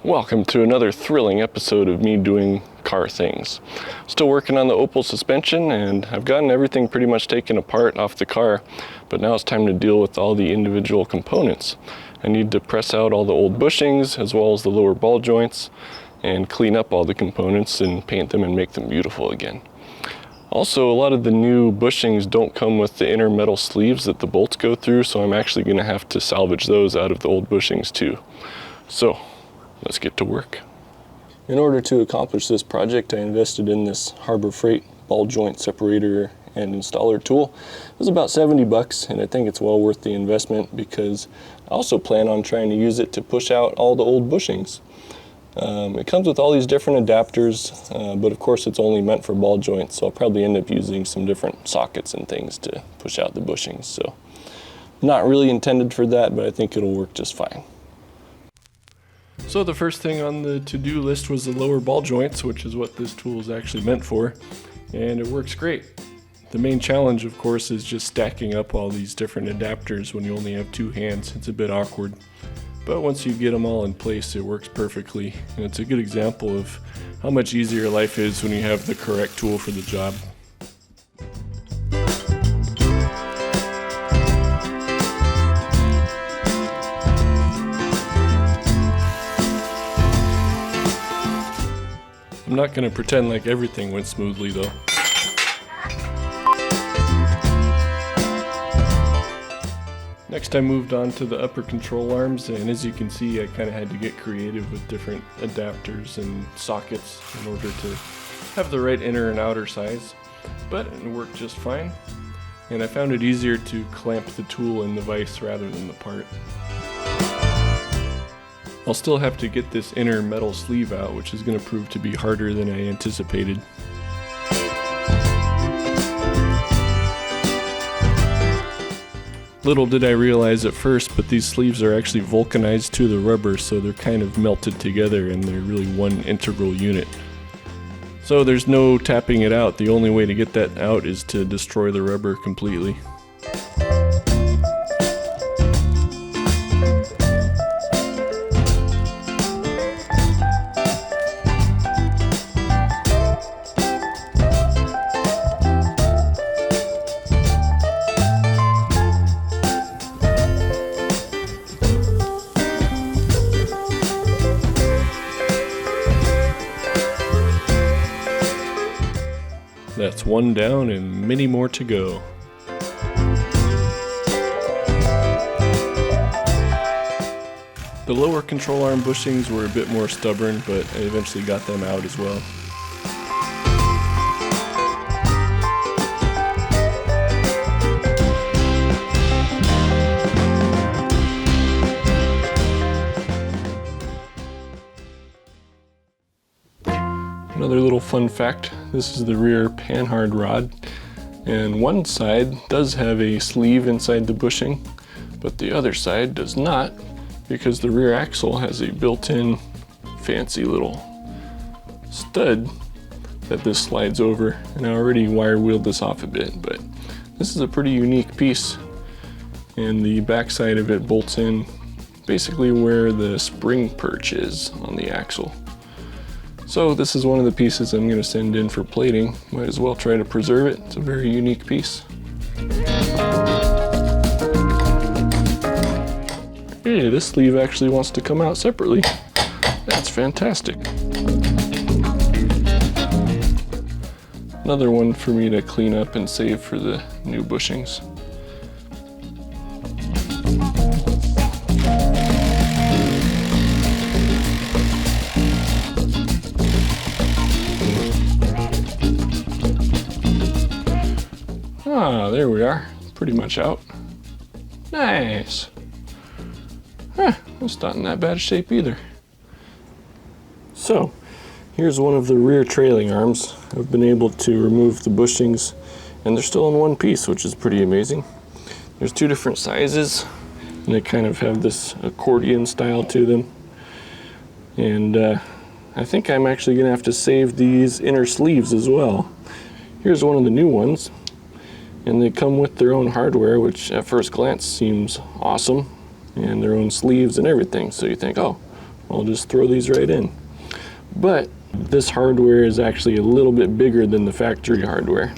Welcome to another thrilling episode of me doing car things. Still working on the Opel suspension, and I've gotten everything pretty much taken apart off the car, but now it's time to deal with all the individual components. I need to press out all the old bushings as well as the lower ball joints and clean up all the components and paint them and make them beautiful again. Also, a lot of the new bushings don't come with the inner metal sleeves that the bolts go through, so I'm actually going to have to salvage those out of the old bushings too. So, let's get to work. In order to accomplish this project, I invested in this Harbor Freight ball joint separator and installer tool. It was about 70 bucks, and I think it's well worth the investment because I also plan on trying to use it to push out all the old bushings. It comes with all these different adapters, but of course it's only meant for ball joints, so I'll probably end up using some different sockets and things to push out the bushings. So, not really intended for that, but I think it'll work just fine. So the first thing on the to-do list was the lower ball joints, which is what this tool is actually meant for, and it works great. The main challenge, of course, is just stacking up all these different adapters when you only have two hands. It's a bit awkward, but once you get them all in place, it works perfectly, and it's a good example of how much easier life is when you have the correct tool for the job. I'm not going to pretend like everything went smoothly though. Next I moved on to the upper control arms, and as you can see I kind of had to get creative with different adapters and sockets in order to have the right inner and outer size, but it worked just fine, and I found it easier to clamp the tool in the vise rather than the part. I'll still have to get this inner metal sleeve out, which is going to prove to be harder than I anticipated. Little did I realize at first, but these sleeves are actually vulcanized to the rubber, so they're kind of melted together and they're really one integral unit. So there's no tapping it out. The only way to get that out is to destroy the rubber completely. That's one down and many more to go. The lower control arm bushings were a bit more stubborn, but I eventually got them out as well. Another little fun fact, this is the rear panhard rod, and one side does have a sleeve inside the bushing, but the other side does not, because the rear axle has a built-in fancy little stud that this slides over, and I already wire wheeled this off a bit, but this is a pretty unique piece, and the back side of it bolts in basically where the spring perch is on the axle. So this is one of the pieces I'm going to send in for plating. Might as well try to preserve it. It's a very unique piece. Hey, this sleeve actually wants to come out separately. That's fantastic. Another one for me to clean up and save for the new bushings. Ah, there we are. Pretty much out. Nice. That's not in that bad a shape either. So, here's one of the rear trailing arms. I've been able to remove the bushings, and they're still in one piece, which is pretty amazing. There's two different sizes, and they kind of have this accordion style to them. And I think I'm actually going to have to save these inner sleeves as well. Here's one of the new ones. And they come with their own hardware, which at first glance seems awesome, and their own sleeves and everything. So you think, oh, I'll just throw these right in. But this hardware is actually a little bit bigger than the factory hardware.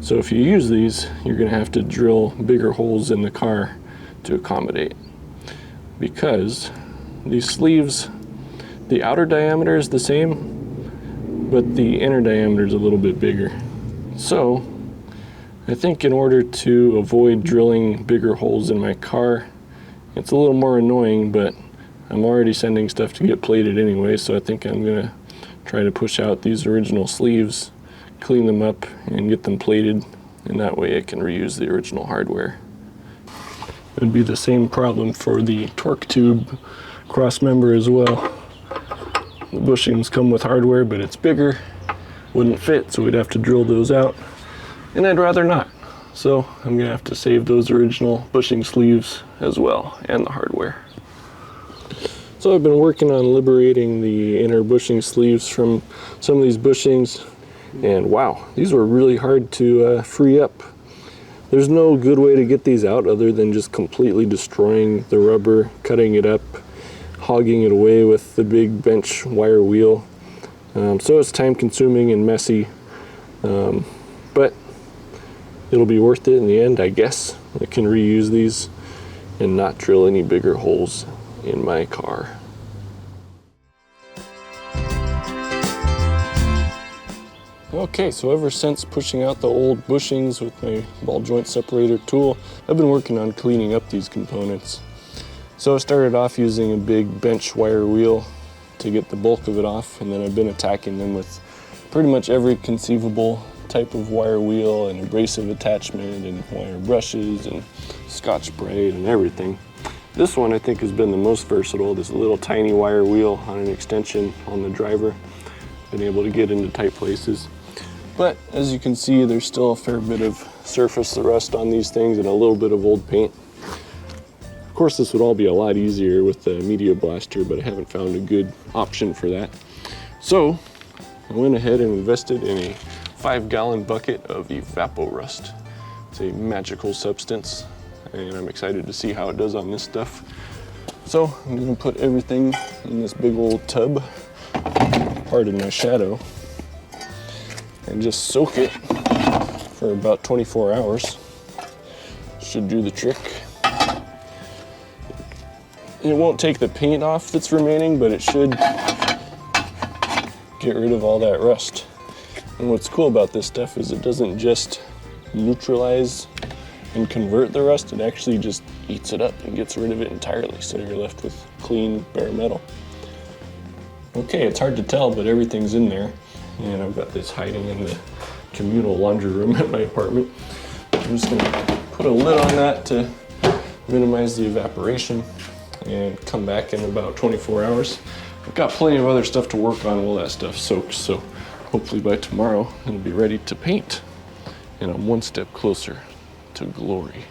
So if you use these, you're going to have to drill bigger holes in the car to accommodate. Because these sleeves, the outer diameter is the same, but the inner diameter is a little bit bigger. So I think in order to avoid drilling bigger holes in my car, it's a little more annoying, but I'm already sending stuff to get plated anyway, so I think I'm gonna try to push out these original sleeves, clean them up, and get them plated, and that way I can reuse the original hardware. It would be the same problem for the torque tube cross member as well. The bushings come with hardware, but it's bigger, wouldn't fit, so we'd have to drill those out, and I'd rather not. So I'm gonna have to save those original bushing sleeves as well, and the hardware. So I've been working on liberating the inner bushing sleeves from some of these bushings, and wow, these were really hard to free up. There's no good way to get these out other than just completely destroying the rubber, cutting it up, hogging it away with the big bench wire wheel. So it's time consuming and messy, but it'll be worth it in the end, I guess. I can reuse these and not drill any bigger holes in my car. Okay, so ever since pushing out the old bushings with my ball joint separator tool, I've been working on cleaning up these components. So I started off using a big bench wire wheel to get the bulk of it off, and then I've been attacking them with pretty much every conceivable type of wire wheel and abrasive attachment and wire brushes and Scotch-Brite and everything. This one I think has been the most versatile, this little tiny wire wheel on an extension on the driver. Been able to get into tight places. But as you can see, there's still a fair bit of surface rust on these things and a little bit of old paint. Of course, this would all be a lot easier with the Media Blaster, but I haven't found a good option for that. So I went ahead and invested in a 5-gallon bucket of Evapo-Rust. It's a magical substance, and I'm excited to see how it does on this stuff. So I'm gonna put everything in this big old tub, pardon my shadow, and just soak it for about 24 hours. Should do the trick. It won't take the paint off that's remaining, but it should get rid of all that rust. And what's cool about this stuff is it doesn't just neutralize and convert the rust, it actually just eats it up and gets rid of it entirely, so you're left with clean bare metal. Okay, it's hard to tell, but everything's in there, and I've got this hiding in the communal laundry room at my apartment. I'm just gonna put a lid on that to minimize the evaporation and come back in about 24 hours. I've got plenty of other stuff to work on while that stuff soaks, so hopefully by tomorrow it'll be ready to paint, and I'm one step closer to glory.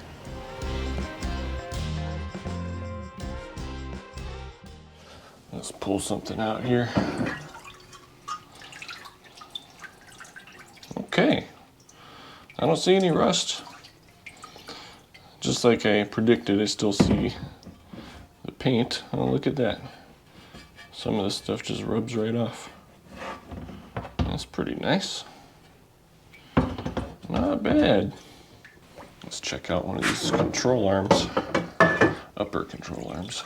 Let's pull something out here. Okay, I don't see any rust. Just like I predicted, I still see the paint. Oh, look at that. Some of this stuff just rubs right off. That's pretty nice. Not bad. Let's check out one of these control arms, upper control arms.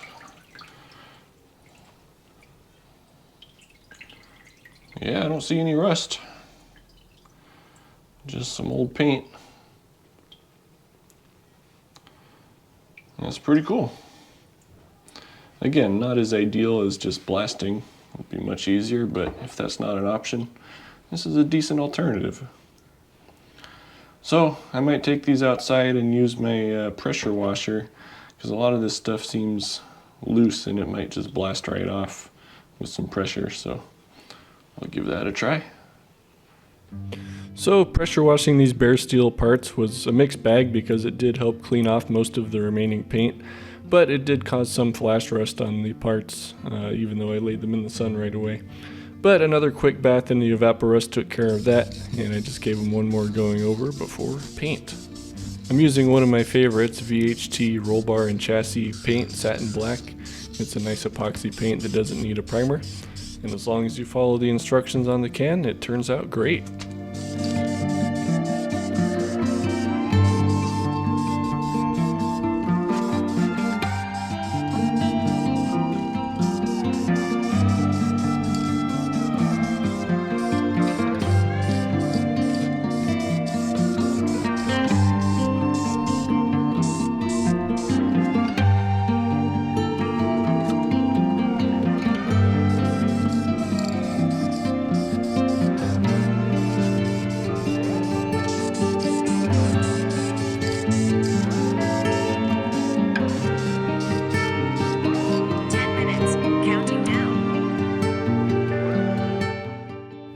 Yeah, I don't see any rust. Just some old paint. That's pretty cool. Again, not as ideal as just blasting. It would be much easier, but if that's not an option, this is a decent alternative. So I might take these outside and use my pressure washer, because a lot of this stuff seems loose and it might just blast right off with some pressure, so I'll give that a try. So pressure washing these bare steel parts was a mixed bag because it did help clean off most of the remaining paint, but it did cause some flash rust on the parts, even though I laid them in the sun right away. But another quick bath in the Evapo-Rust took care of that, and I just gave them one more going over before paint. I'm using one of my favorites, VHT roll bar and chassis paint, satin black, It's a nice epoxy paint that doesn't need a primer, and as long as you follow the instructions on the can, it turns out great.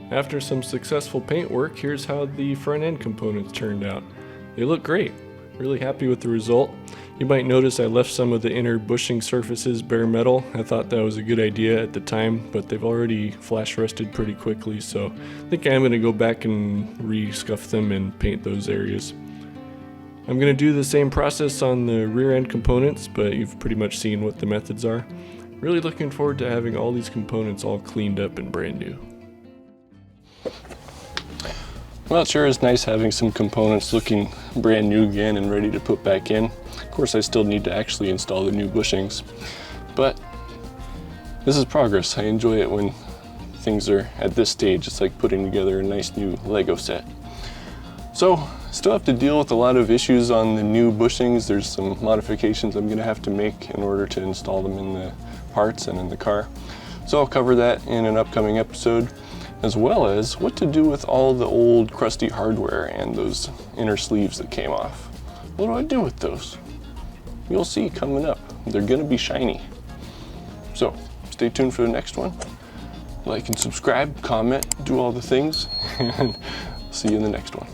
After some successful paint work, here's how the front end components turned out. They look great. Really happy with the result. You might notice I left some of the inner bushing surfaces bare metal. I thought that was a good idea at the time, but they've already flash rusted pretty quickly, so I think I'm going to go back and re-scuff them and paint those areas. I'm going to do the same process on the rear end components, but you've pretty much seen what the methods are. Really looking forward to having all these components all cleaned up and brand new. Well, it sure is nice having some components looking brand new again and ready to put back in. Of course, I still need to actually install the new bushings, but this is progress. I enjoy it when things are at this stage. It's like putting together a nice new Lego set. So, still have to deal with a lot of issues on the new bushings. There's some modifications I'm going to have to make in order to install them in the parts and in the car. So I'll cover that in an upcoming episode, as well as what to do with all the old crusty hardware and those inner sleeves that came off. What do I do with those? You'll see coming up. They're gonna be shiny. So stay tuned for the next one. Like and subscribe, comment, do all the things, and see you in the next one.